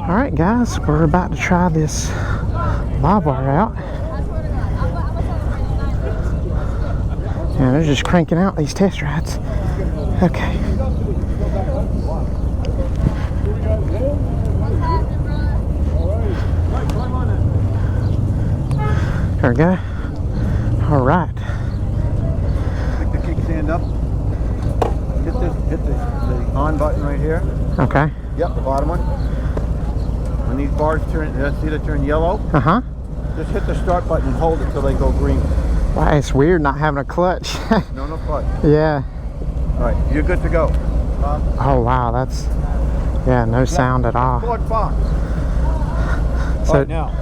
Alright guys, we're about to try this LiveWire out. And they're just cranking out these test rides. Okay. There we go. Alright. Pick the kickstand up. Hit the on button right here. Okay. Yep, the bottom one. When these bars turn, see they turn yellow? Uh-huh. Just hit the start button and hold it till they go green. Wow, it's weird not having a clutch. No clutch. Yeah. Alright, you're good to go. Oh wow, that's, yeah, no sound at all. Ford Fox. So, Alright, now.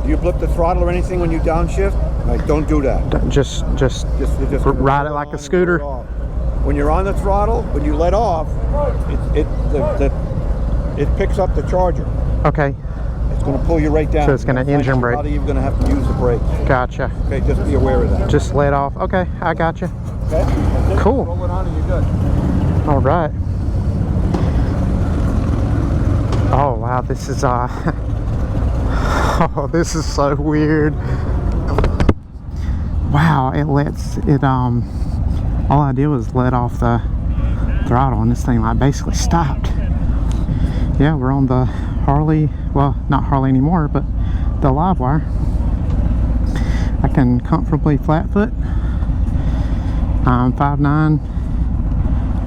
Do you blip the throttle or anything when you downshift? Like, don't do that. just ride it like a scooter. When you're on the throttle, when you let off, it picks up the charger. Okay. It's going to pull you right down. So it's going to engine brake. You're going to have to use the brakes. Gotcha. Okay, just be aware of that. Just let off. Okay, I gotcha. Okay. Cool. Roll it on and you're good. All right. Oh wow, this is oh, this is so weird. Wow, it lets it all I did was let off the throttle and this thing like basically stopped. Yeah, we're on the Harley, well, not Harley anymore, but the LiveWire. I can comfortably flat foot. I'm 5'9".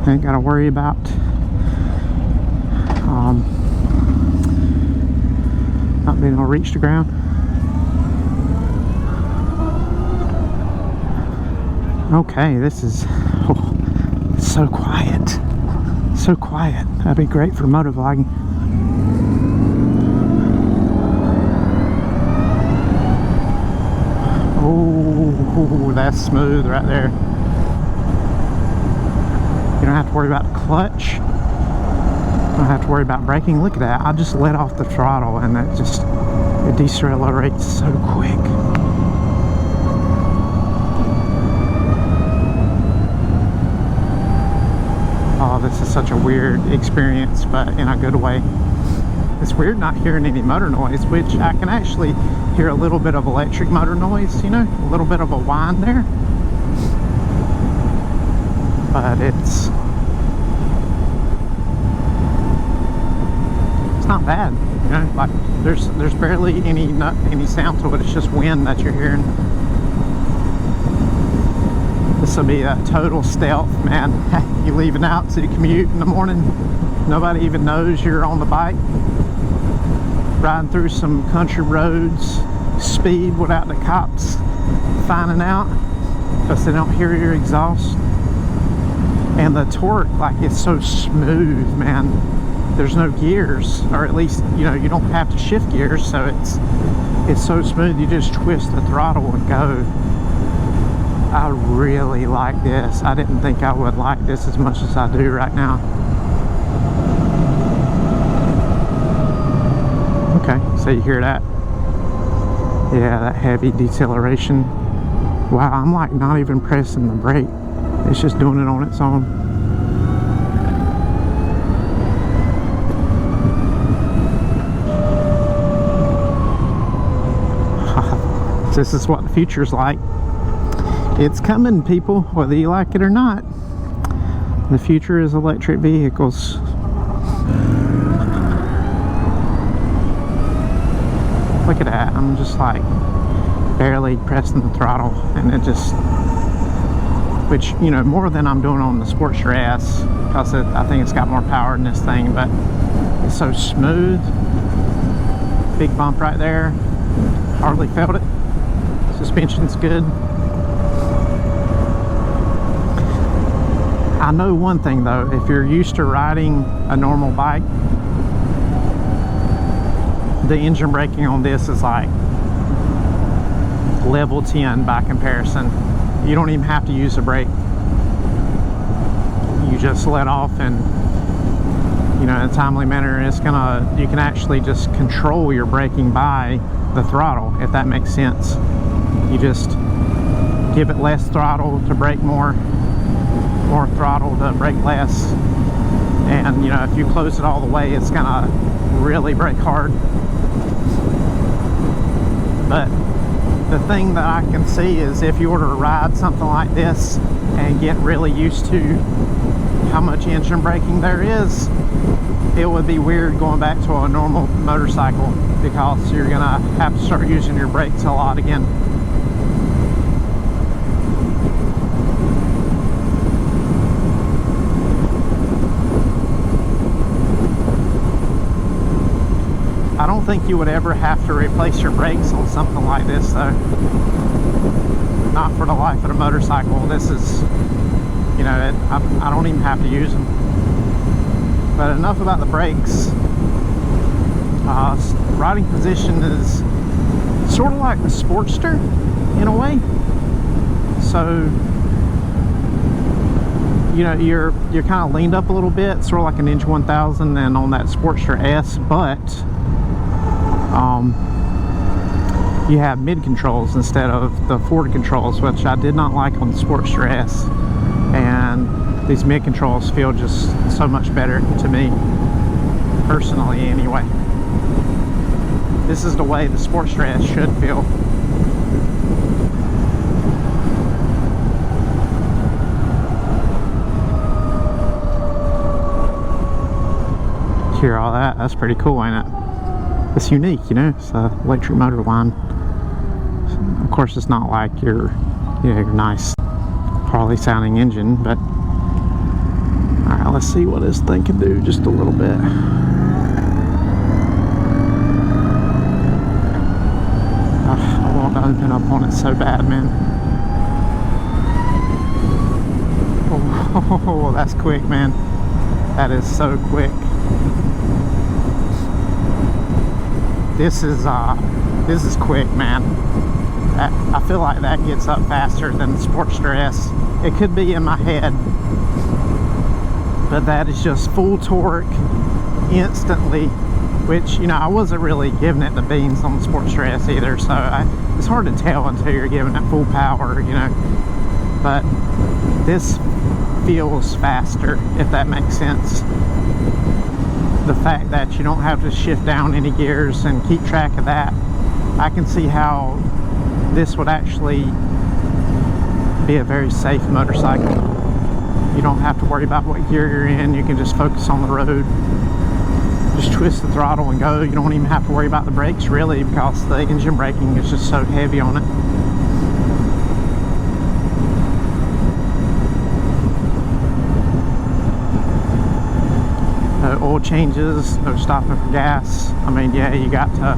Ain't got to worry about not being able to reach the ground. Okay, this is so quiet. So quiet. That'd be great for motovlogging. Oh, that's smooth right there. You don't have to worry about the clutch. You don't have to worry about braking. Look at that. I just let off the throttle and it decelerates so quick. Oh, this is such a weird experience, but in a good way. It's weird not hearing any motor noise, which I can actually hear a little bit of electric motor noise, you know, a little bit of a whine there. But it's not bad, you know, like there's barely any sound to it. It's just wind that you're hearing. This will be a total stealth, man. You leaving out to commute in the morning, nobody even knows you're on the bike, riding through some country roads, speed without the cops finding out because they don't hear your exhaust. And the torque, like, it's so smooth, man. There's no gears, or at least, you know, you don't have to shift gears, so it's so smooth. You just twist the throttle and go. I really like this. I didn't think I would like this as much as I do right now. Okay, so you hear that? Yeah, that heavy deceleration. Wow, I'm like not even pressing the brake. It's just doing it on its own. This is what the future's like. It's coming, people, whether you like it or not. The future is electric vehicles. Look at that. I'm just like barely pressing the throttle and it just, which, you know, more than I'm doing on the Sportster S because I think it's got more power in this thing, but it's so smooth. Big bump right there. Hardly felt it. Suspension's good. I know one thing though, if you're used to riding a normal bike, the engine braking on this is like level 10 by comparison. You don't even have to use a brake. You just let off and, you know, in a timely manner, it's gonna, you can actually just control your braking by the throttle, if that makes sense. You just give it less throttle to brake more, more throttle to brake less, and you know, if you close it all the way, it's gonna really brake hard. But the thing that I can see is if you were to ride something like this and get really used to how much engine braking there is, it would be weird going back to a normal motorcycle, because you're gonna have to start using your brakes a lot again. I don't think you would ever have to replace your brakes on something like this though. Not for the life of the motorcycle. This is, you know, I don't even have to use them. But enough about the brakes. Riding position is sort of like the Sportster in a way. So, you know, you're kind of leaned up a little bit, sort of like a Ninja 1000 and on that Sportster S, but you have mid controls instead of the forward controls, which I did not like on the Sportster S. And these mid controls feel just so much better to me, personally anyway. This is the way the Sportster S should feel. Hear all that? That's pretty cool, ain't it? It's unique, you know. It's an electric motor line. Of course, it's not like your, you know, your nice Harley sounding engine, but all right, let's see what this thing can do just a little bit. I want to open up on it so bad, man. Oh, that's quick, man. That is so quick. This is quick, man. I feel like that gets up faster than the Sportster S. It could be in my head, but that is just full torque instantly, which, you know, I wasn't really giving it the beans on the Sportster S either, so it's hard to tell until you're giving it full power, you know. But this feels faster, if that makes sense. The fact that you don't have to shift down any gears and keep track of that, I can see how this would actually be a very safe motorcycle. You don't have to worry about what gear you're in. You can just focus on the road, just twist the throttle and go. You don't even have to worry about the brakes really, because the engine braking is just so heavy on it. No oil changes, no stopping for gas. I mean, yeah, you got to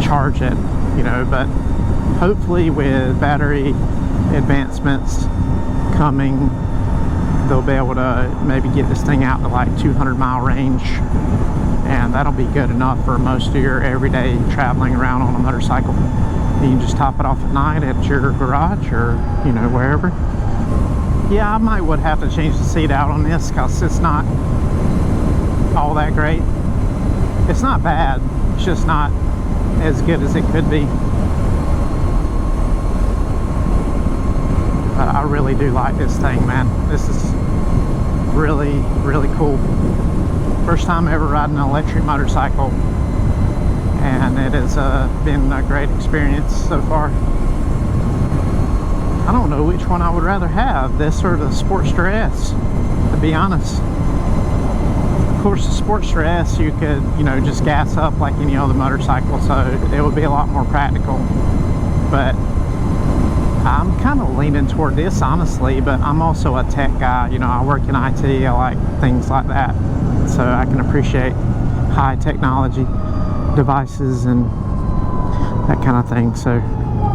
charge it, you know, but hopefully with battery advancements coming, they'll be able to maybe get this thing out to like 200-mile range, and that'll be good enough for most of your everyday traveling around on a motorcycle. You can just top it off at night at your garage or, you know, wherever. Yeah, I would have to change the seat out on this, because it's not all that great. It's not bad, it's just not as good as it could be. But I really do like this thing, man. This is really, really cool. First time ever riding an electric motorcycle, and it has been a great experience so far. I don't know which one I would rather have, this or the Sportster S, to be honest. Of course, the Sportster S, you could, you know, just gas up like any other motorcycle, so it would be a lot more practical. But I'm kind of leaning toward this, honestly, but I'm also a tech guy. You know, I work in IT, I like things like that, so I can appreciate high technology devices and that kind of thing. So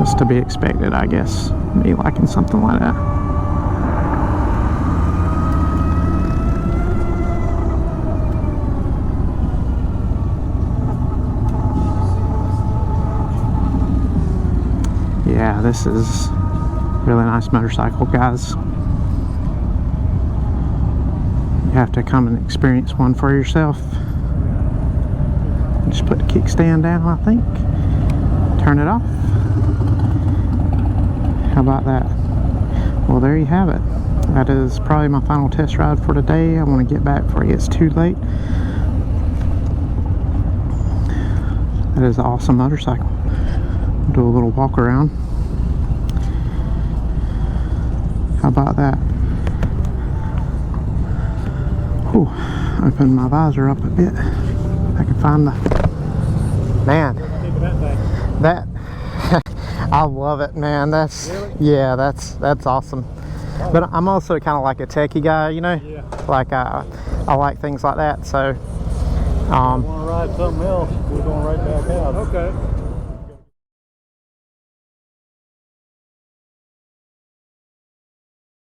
it's to be expected, I guess, me liking something like that. Yeah, this is a really nice motorcycle, guys. You have to come and experience one for yourself. Just put the kickstand down, I think. Turn it off. How about that? Well, there you have it. That is probably my final test ride for today. I want to get back before it gets too late. That is an awesome motorcycle. Do a little walk around. How about that? Ooh, open my visor up a bit. I can find the man. That I love it, man. That's yeah, that's awesome. But I'm also kind of like a techie guy, you know. Yeah. Like I like things like that. So. I want to ride something else. We're going right back out. Okay.